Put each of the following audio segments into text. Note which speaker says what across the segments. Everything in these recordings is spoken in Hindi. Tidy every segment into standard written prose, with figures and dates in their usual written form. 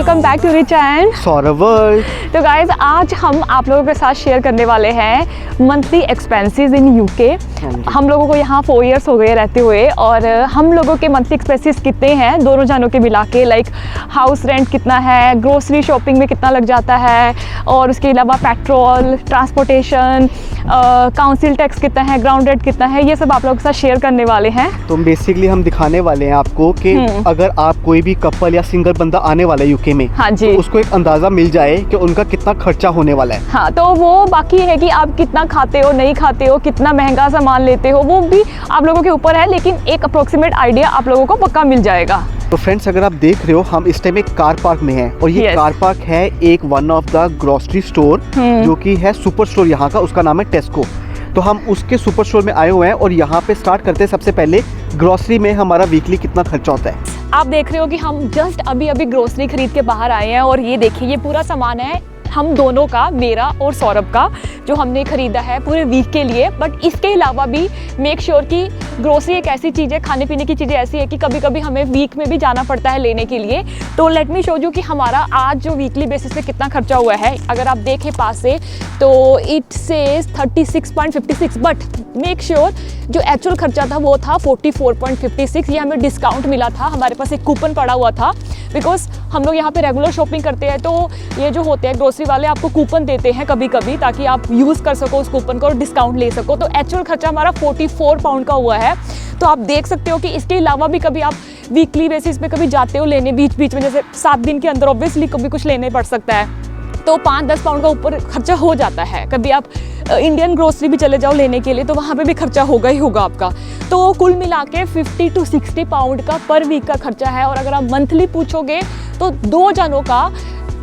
Speaker 1: Welcome back to Rich and
Speaker 2: Saurabh world.
Speaker 1: तो गाइज आज हम आप लोगों के साथ शेयर करने वाले हैं मंथली एक्सपेंसेस इन यूके। हम लोगों को यहाँ 4 इयर्स हो गए रहते हुए और हम लोगों के मंथली एक्सपेंसेस कितने हैं दोनों जानों के मिला के, लाइक हाउस रेंट कितना है, ग्रोसरी शॉपिंग में कितना लग जाता है और उसके अलावा पेट्रोल, ट्रांसपोर्टेशन, काउंसिल टैक्स कितना है, ग्राउंड रेंट कितना है, ये सब आप लोगों के साथ शेयर करने वाले हैं।
Speaker 2: तो बेसिकली हम दिखाने वाले हैं आपको कि अगर आप कोई भी कपल या सिंगल बंदा आने वाला है यूके में,
Speaker 1: हाँ जी,
Speaker 2: तो उसको एक अंदाजा मिल जाए कि उनका कितना खर्चा होने वाला है।
Speaker 1: हाँ, तो वो बाकी है कि आप कितना खाते हो, नहीं खाते हो, कितना महंगा सामान लेते हो, वो भी आप लोगों के ऊपर है, लेकिन एक अप्रोक्सीमेट आइडिया आप लोगों को पक्का मिल जाएगा।
Speaker 2: तो फ्रेंड्स, अगर आप देख रहे हो हम इस टाइम एक कार पार्क में हैं और ये कार पार्क है एक one of the grocery store जो कि है सुपर स्टोर यहाँ का, उसका नाम है टेस्को। तो हम उसके सुपर स्टोर में आए हुए हैं और यहाँ पे स्टार्ट करते हैं सबसे पहले ग्रोसरी में हमारा वीकली कितना खर्चा होता है।
Speaker 1: आप देख रहे हो कि हम जस्ट अभी ग्रोसरी खरीद के बाहर आए हैं और ये देखिए ये पूरा सामान है हम दोनों का, मेरा और सौरभ का, जो हमने खरीदा है पूरे वीक के लिए। बट इसके अलावा भी मेक श्योर कि ग्रोसरी एक ऐसी चीज़ है, खाने पीने की चीज़ें ऐसी है कि कभी कभी हमें वीक में भी जाना पड़ता है लेने के लिए। तो लेट मी शो यू कि हमारा आज जो वीकली बेसिस पे कितना खर्चा हुआ है। अगर आप देखें पास से तो it says 36.56, but make sure जो एक्चुअल खर्चा था वो था 44.56। ये हमें डिस्काउंट मिला था, हमारे पास एक कूपन पड़ा हुआ था, बिकॉज हम लोग यहाँ पे रेगुलर शॉपिंग करते हैं। तो ये जो होते हैं ग्रोसरी वाले आपको कूपन देते हैं कभी कभी, ताकि आप यूज़ कर सको उस कूपन को और डिस्काउंट ले सको। तो एक्चुअल खर्चा हमारा 44 पाउंड का हुआ है। तो आप देख सकते हो कि इसके अलावा भी कभी आप वीकली बेसिस पे कभी जाते हो लेने बीच बीच में, जैसे 7 दिन के अंदर ऑब्वियसली कभी कुछ लेने पड़ सकता है, तो 5-10 पाउंड का ऊपर खर्चा हो जाता है। कभी आप इंडियन ग्रोसरी भी चले जाओ लेने के लिए तो वहाँ पे भी खर्चा होगा ही होगा आपका। तो कुल मिला के 50 to 60 पाउंड का पर वीक का खर्चा है। और अगर आप मंथली पूछोगे तो 2 जनों का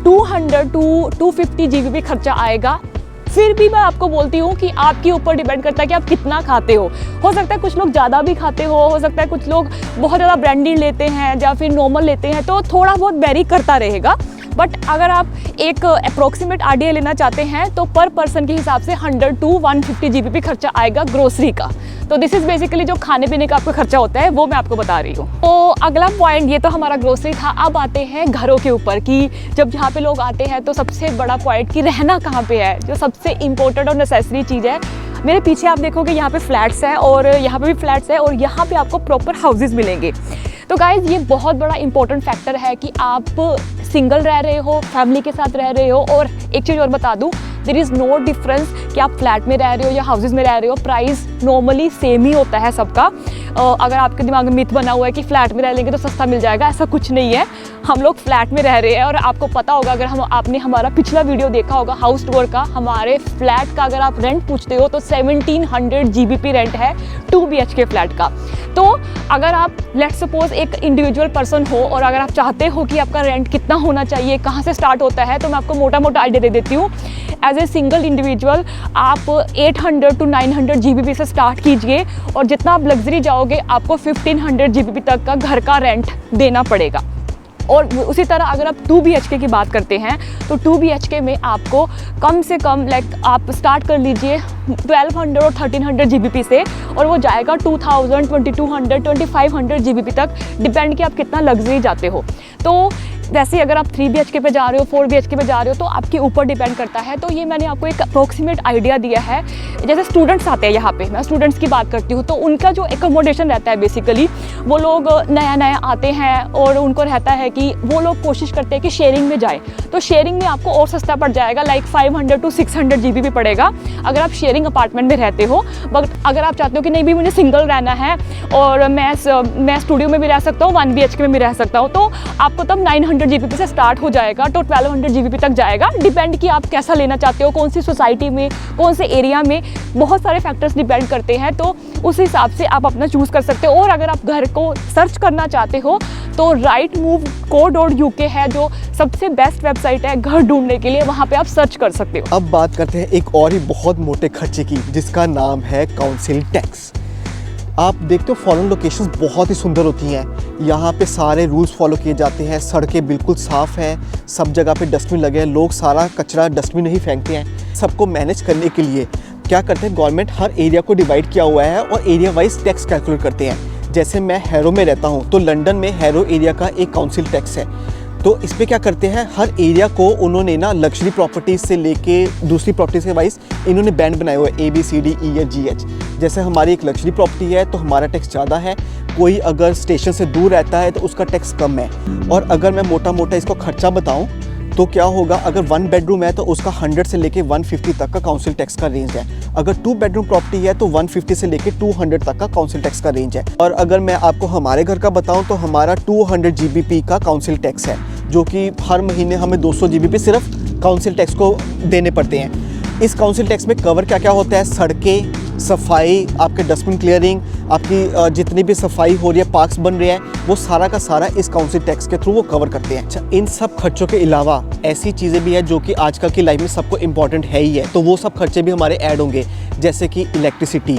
Speaker 1: 200 to 250 GBP खर्चा आएगा। फिर भी मैं आपको बोलती हूँ कि आपके ऊपर डिपेंड करता है कि आप कितना खाते हो सकता है कुछ लोग ज़्यादा भी खाते हो सकता है कुछ लोग बहुत ज़्यादा ब्रांडेड लेते हैं या फिर नॉर्मल लेते हैं, तो थोड़ा बहुत वेरी करता रहेगा। बट अगर आप एक अप्रोक्सीमेट आइडिया लेना चाहते हैं तो पर पर्सन के हिसाब से 100 to 150 GBP खर्चा आएगा ग्रोसरी का। तो दिस इज़ बेसिकली जो खाने पीने का आपका खर्चा होता है वो मैं आपको बता रही हूँ। तो अगला पॉइंट ये तो हमारा ग्रोसरी था। अब आते हैं घरों के ऊपर कि जब जहाँ पे लोग आते हैं तो सबसे बड़ा पॉइंट कि रहना कहाँ पे है, जो सबसे इम्पोर्टेंट और नेसेसरी चीज़ है। मेरे पीछे आप देखोगे यहाँ पे फ्लैट्स है और यहाँ पे भी फ्लैट्स है और यहाँ पे आपको प्रॉपर हाउसेज मिलेंगे। तो गाइज ये बहुत बड़ा इंपॉर्टेंट फैक्टर है कि आप सिंगल रह रहे हो, फैमिली के साथ रह रहे हो। और एक चीज़ और बता दूँ, देयर इज़ नो डिफरेंस कि आप फ्लैट में रह रहे हो या हाउसेज में रह रहे हो, प्राइस नॉर्मली सेम ही होता है सबका। अगर आपके दिमाग में मिथ बना हुआ है कि फ्लैट में रह लेंगे तो सस्ता मिल जाएगा, ऐसा कुछ नहीं है। हम लोग फ्लैट में रह रहे हैं और आपको पता होगा, अगर आपने हमारा पिछला वीडियो देखा होगा हाउस टूर का, हमारे फ्लैट का अगर आप रेंट पूछते हो तो 1700 GBP रेंट है 2 BHK फ्लैट का। तो अगर आप लेट्स सपोज एक इंडिविजुअल पर्सन हो और अगर आप चाहते हो कि आपका रेंट कितना होना चाहिए, कहाँ से स्टार्ट होता है, तो मैं आपको मोटा मोटा आइडिया दे देती हूँ। एज ए सिंगल इंडिविजुअल आप 800 to 900 GBP से स्टार्ट कीजिए और जितना आप लग्जरी जाओगे आपको 1500 GBP तक का घर का रेंट देना पड़ेगा। और उसी तरह अगर आप 2 BHK की बात करते हैं तो 2 BHK में आपको कम से कम लाइक आप स्टार्ट कर लीजिए 1200 और 1300 GBP से और वो जाएगा 2000, 2200, 2500 GBP तक, डिपेंड कि आप कितना लग्जरी जाते हो। तो वैसे अगर आप 3 BHK पे जा रहे हो, 4 BHK पे जा रहे हो, तो आपके ऊपर डिपेंड करता है। तो ये मैंने आपको एक अप्रोक्सीमेट आइडिया दिया है। जैसे स्टूडेंट्स आते हैं यहाँ पे, मैं स्टूडेंट्स की बात करती हूँ, तो उनका जो एकोमोडेशन रहता है बेसिकली, वो लोग नया नया आते हैं और उनको रहता है कि वो लोग कोशिश करते हैं कि शेयरिंग में जाए। तो शेयरिंग में आपको और सस्ता पड़ जाएगा, लाइक 500 to 600 GBP पड़ेगा अगर आप शेयरिंग अपार्टमेंट में रहते हो। बट अगर आप चाहते हो कि नहीं भी मुझे सिंगल रहना है और मैं स्टूडियो में भी रह सकता हूँ, 1 BHK में भी रह सकता हूँ, तो आपको तब 900 GBP से स्टार्ट हो जाएगा, तो 1200 GBP तक जाएगा। डिपेंड कि आप कैसा लेना चाहते हो, कौन सी सोसाइटी में, कौन से एरिया में, बहुत सारे फैक्टर्स डिपेंड करते हैं। तो उस हिसाब से आप अपना चूज़ कर सकते हो। और अगर आप घर को सर्च करना चाहते हो तो rightmove.co.uk है जो सबसे बेस्ट वेबसाइट है घर ढूंढने के लिए, वहाँ पे आप सर्च कर सकते हो।
Speaker 2: अब बात करते हैं एक और ही बहुत मोटे खर्चे की, जिसका नाम है काउंसिल टैक्स। आप देखते हो फॉरेन लोकेशंस बहुत ही सुंदर होती हैं, यहाँ पे सारे रूल्स फॉलो किए जाते हैं, सड़कें बिल्कुल साफ़ हैं, सब जगह पे डस्टबिन लगे हैं, लोग सारा कचरा डस्टबिन में ही फेंकते हैं। सबको मैनेज करने के लिए क्या करते हैं, गवर्नमेंट हर एरिया को डिवाइड किया हुआ है और एरिया वाइज टैक्स कैलकुलेट करते हैं। जैसे मैं हैरो में रहता हूँ तो लंदन में हैरो एरिया का एक काउंसिल टैक्स है, तो इस पे क्या करते हैं, हर एरिया को उन्होंने ना लग्जरी प्रॉपर्टीज से लेके दूसरी प्रॉपर्टीज के वाइज इन्होंने बैंड बनाए हुए ABCDEFGH। जैसे हमारी एक लग्जरी प्रॉपर्टी है तो हमारा टैक्स ज़्यादा है, कोई अगर स्टेशन से दूर रहता है तो उसका टैक्स कम है। और अगर मैं मोटा मोटा इसको खर्चा बताऊं तो क्या होगा, अगर 1 बेडरूम है तो उसका 100 से लेके 150 तक का काउंसिल टैक्स का रेंज है। अगर 2 बेडरूम प्रॉपर्टी है तो 150 से लेके 200 तक का काउंसिल टैक्स का रेंज है। और अगर मैं आपको हमारे घर का बताऊं तो हमारा 200 GBP का काउंसिल टैक्स है, जो कि हर महीने हमें 200 GBP सिर्फ काउंसिल टैक्स को देने पड़ते हैं। इस काउंसिल टैक्स में कवर क्या क्या होता है, सड़कें, सफाई, आपके डस्टबिन क्लियरिंग, आपकी जितनी भी सफाई हो रही है, पार्क्स बन रहे हैं, वो सारा का सारा इस काउंसिल टैक्स के थ्रू वो कवर करते हैं। अच्छा, इन सब खर्चों के अलावा ऐसी चीज़ें भी हैं जो कि आजकल की लाइफ में सबको इम्पॉर्टेंट है ही है, तो वो सब खर्चे भी हमारे ऐड होंगे, जैसे कि इलेक्ट्रिसिटी,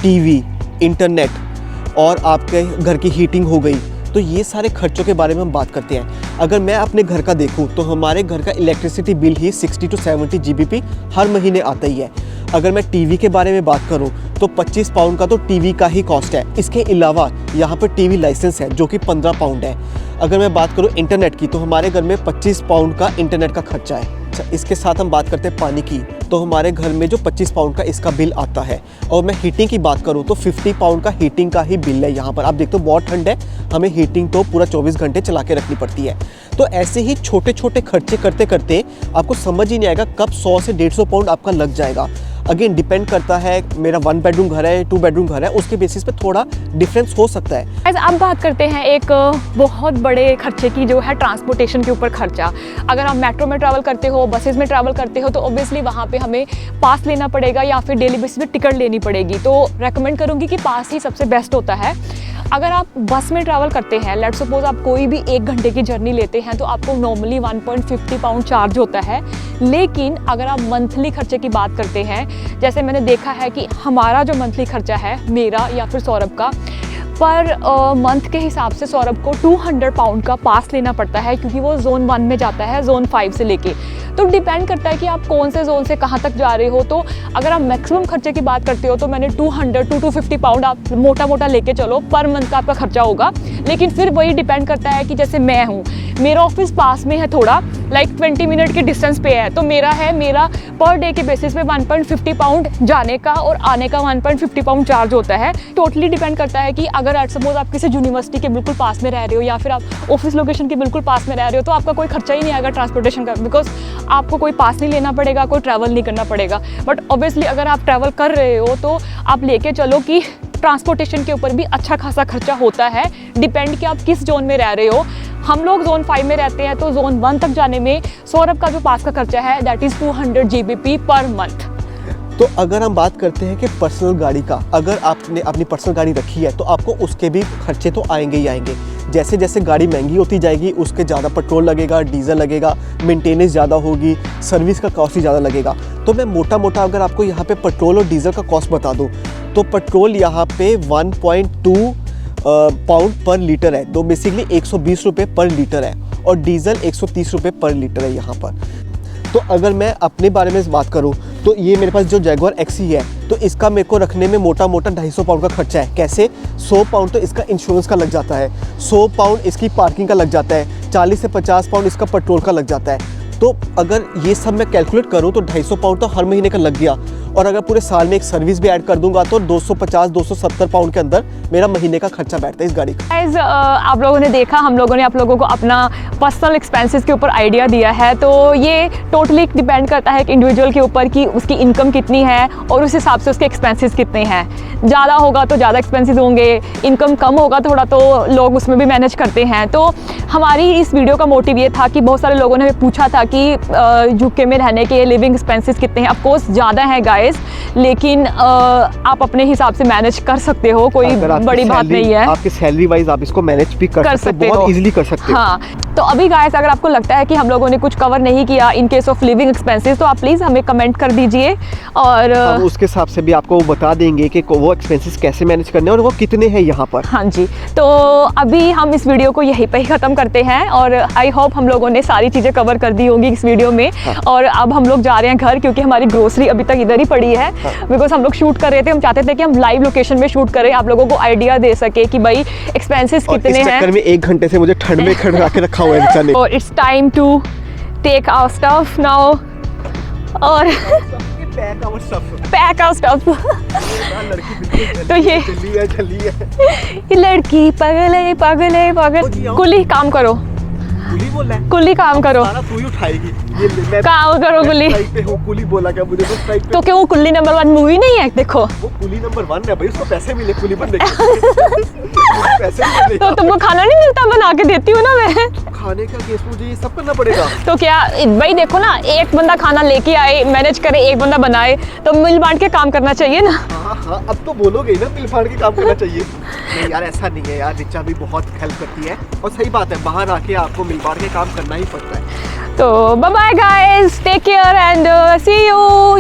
Speaker 2: टीवी, इंटरनेट और आपके घर की हीटिंग हो गई। तो ये सारे खर्चों के बारे में हम बात करते हैं। अगर मैं अपने घर का देखूं तो हमारे घर का electricity bill he 60 to 70 GBP हर महीने आता ही है। अगर मैं टीवी के बारे में बात करूं तो 25 पाउंड का तो टीवी का ही कॉस्ट है। इसके अलावा यहाँ पर टीवी लाइसेंस है जो कि 15 पाउंड है। अगर मैं बात करूं इंटरनेट की तो हमारे घर में 25 पाउंड का इंटरनेट का खर्चा है। अच्छा, इसके साथ हम बात करते हैं पानी की, तो हमारे घर में जो 25 पाउंड का इसका बिल आता है। और मैं हीटिंग की बात करूं तो 50 पाउंड का हीटिंग का ही बिल है। यहाँ पर आप देखते हो बहुत ठंड है, हमें हीटिंग तो पूरा 24 घंटे चला के रखनी पड़ती है। तो ऐसे ही छोटे छोटे खर्चे करते करते आपको समझ ही नहीं आएगा कब 100 से 150 पाउंड आपका लग जाएगा। अगेन डिपेंड करता है, मेरा 1 बेडरूम घर है, 2 बेडरूम घर है, उसके बेसिस पे थोड़ा डिफरेंस हो सकता है।
Speaker 1: अब बात करते हैं एक बहुत बड़े खर्चे की, जो है ट्रांसपोर्टेशन के ऊपर खर्चा। अगर आप मेट्रो में ट्रैवल करते हो, बसेस में ट्रैवल करते हो, तो ऑब्वियसली वहाँ पे हमें पास लेना पड़ेगा या फिर डेली बेसिस पे टिकट लेनी पड़ेगी। तो रेकमेंड करूँगी कि पास ही सबसे बेस्ट होता है। अगर आप बस में ट्रैवल करते हैं, लेट्स सपोज आप कोई भी 1 घंटे की जर्नी लेते हैं, तो आपको नॉर्मली 1.50 पाउंड चार्ज होता है। लेकिन अगर आप मंथली खर्चे की बात करते हैं, जैसे मैंने देखा है कि हमारा जो मंथली खर्चा है, मेरा या फिर सौरभ का, पर मंथ के हिसाब से सौरभ को 200 पाउंड का पास लेना पड़ता है, क्योंकि वो जोन 1 में जाता है, जोन 5 से लेके। तो डिपेंड करता है कि आप कौन से जोन से कहाँ तक जा रहे हो। तो अगर आप मैक्सिमम खर्चे की बात करते हो तो मैंने 200 to 250 पाउंड आप मोटा मोटा लेके चलो, पर मंथ का आपका खर्चा होगा। लेकिन फिर वही डिपेंड करता है कि जैसे मैं हूँ, मेरा ऑफिस पास में है, थोड़ा लाइक 20 मिनट के डिस्टेंस पे है, तो मेरा पर डे के बेसिस पे 1.50 पाउंड जाने का और आने का 1.50 पाउंड चार्ज होता है। टोटली डिपेंड करता है कि अगर सपोज आप किसी यूनिवर्सिटी के बिल्कुल पास में रह रहे हो या फिर आप ऑफिस लोकेशन के बिल्कुल पास में रह रहे हो, तो आपका कोई खर्चा ही नहीं आएगा ट्रांसपोर्टेशन का, बिकॉज आपको कोई पास नहीं लेना पड़ेगा, कोई ट्रैवल नहीं करना पड़ेगा। बट ऑब्वियसली अगर आप ट्रैवल कर रहे हो तो आप लेके चलो कि ट्रांसपोर्टेशन के ऊपर भी अच्छा खासा खर्चा होता है। डिपेंड कि आप किस जोन में रह रहे हो। हम लोग जोन 5 में रहते हैं, तो जोन 1 तक जाने में सौरभ का जो पास का खर्चा है that is 200 GBP per month.
Speaker 2: तो अगर हम बात करते हैं कि पर्सनल गाड़ी का, अगर आपने अपनी पर्सनल गाड़ी रखी है तो आपको उसके भी खर्चे तो आएंगे ही आएंगे। जैसे जैसे गाड़ी महंगी होती जाएगी उसके ज़्यादा पेट्रोल लगेगा, डीजल लगेगा, मेंटेनेंस ज़्यादा होगी, सर्विस का कॉस्ट ही ज़्यादा लगेगा। तो मैं मोटा मोटा अगर आपको यहाँ पे पेट्रोल और डीजल का कॉस्ट बता दूँ तो पेट्रोल यहाँ पे 1.2 पाउंड पर लीटर है, तो बेसिकली 120 रुपये पर लीटर है, और डीजल 130 रुपये पर लीटर है यहाँ पर। तो अगर मैं अपने बारे में बात करूं तो ये मेरे पास जो जैगुआर XE है, तो इसका मेरे को रखने में मोटा मोटा 250 पाउंड का खर्चा है। कैसे? 100 पाउंड तो इसका इंश्योरेंस का लग जाता है, 100 पाउंड इसकी पार्किंग का लग जाता है, 40 से 50 पाउंड इसका पेट्रोल का लग जाता है। तो अगर ये सब मैं कैलकुलेट करूं तो 250 पाउंड तो हर महीने का लग गया, और अगर पूरे साल में एक सर्विस भी ऐड कर दूंगा तो 250-270 पाउंड के अंदर मेरा महीने का खर्चा बैठता है इस गाड़ी का।
Speaker 1: गाइस, आप लोगों ने देखा, हम लोगों ने आप लोगों को अपना पर्सनल एक्सपेंसेस के ऊपर आइडिया दिया है। तो ये टोटली डिपेंड करता है एक इंडिविजुअल के ऊपर कि उसकी इनकम कितनी है और उस हिसाब से उसके एक्सपेंसेस कितने हैं। ज़्यादा होगा तो ज़्यादा एक्सपेंसेस होंगे, इनकम कम होगा थोड़ा तो लोग उसमें भी मैनेज करते हैं। तो हमारी इस वीडियो का मोटिव ये था कि बहुत सारे लोगों ने पूछा था कि यूके में रहने के लिविंग एक्सपेंसेस कितने हैं। ऑफकोर्स ज़्यादा है गाइस, लेकिन आप अपने हिसाब से मैनेज कर सकते हो, कोई बड़ी बात नहीं है।
Speaker 2: आपके सैलरी वाइज आप इसको मैनेज भी कर सकते हो, बहुत इजीली कर सकते हो।
Speaker 1: हाँ, तो अभी गाइस अगर आपको लगता है कि हम लोगों ने कुछ कवर नहीं किया in case of living expenses, तो आप प्लीज़ हमें कमेंट कर दीजिए और
Speaker 2: हम उसके हिसाब से भी आपको बता देंगे कि वो एक्सपेंसेस कैसे मैनेज करने हैं और वो कितने हैं यहाँ पर।
Speaker 1: हाँ जी, तो अभी हम इस वीडियो को यहीं पे ही ख़त्म करते हैं, और आई होप हम लोगों ने सारी चीज़ें कवर कर दी होंगी इस वीडियो में।
Speaker 2: हाँ।
Speaker 1: और अब हम लोग जा रहे हैं घर, क्योंकि हमारी ग्रोसरी अभी तक इधर ही पड़ी है। बिकॉज हम लोग शूट कर रहे थे, हम चाहते थे कि हम लाइव लोकेशन में शूट करें, आप लोगों को आइडिया दे सके कि भाई एक्सपेंसेस कितने हैं।
Speaker 2: इस चक्कर में 1 घंटे से मुझे ठंड में खड़ा के रखा रखा हुआ है इंसान ने।
Speaker 1: और it's time to take our stuff now और पैक आवर स्टफ। तो ये लड़की पागल है पागल है पागल। कुली काम करो,
Speaker 2: कुली बोल रहा है,
Speaker 1: कुली काम करो,
Speaker 2: सारा तू ही उठाएगी। ये मैं
Speaker 1: काम करो कुली।
Speaker 2: स्ट्राइक पे हूँ, कुली बोला क्या मुझे? तो स्ट्राइक पे
Speaker 1: तो क्या वो कुली नंबर 1 मूवी नहीं है? देखो
Speaker 2: वो कुली नंबर 1 है भाई, उसको पैसे मिले कुली बनने के। पैसे मिले
Speaker 1: तो तुमको खाना नहीं मिलता, बना के देती हूँ ना मैं।
Speaker 2: खाने का केस मुझे ये सब करना पड़ेगा।
Speaker 1: तो क्या भाई देखो ना, एक बंदा खाना लेके आए, मैनेज करे, एक बंदा बनाए, तो मिल बांट के काम करना चाहिए ना।
Speaker 2: हाँ, अब तो बोलोगे ही ना, मिल फाड़ के काम करना चाहिए। नहीं यार, ऐसा नहीं है यार, रिचा भी बहुत हेल्प करती है और सही बात है, बाहर आके आपको मिल बांट के काम करना ही पड़ता है।
Speaker 1: तो bye bye guys, take care and see you.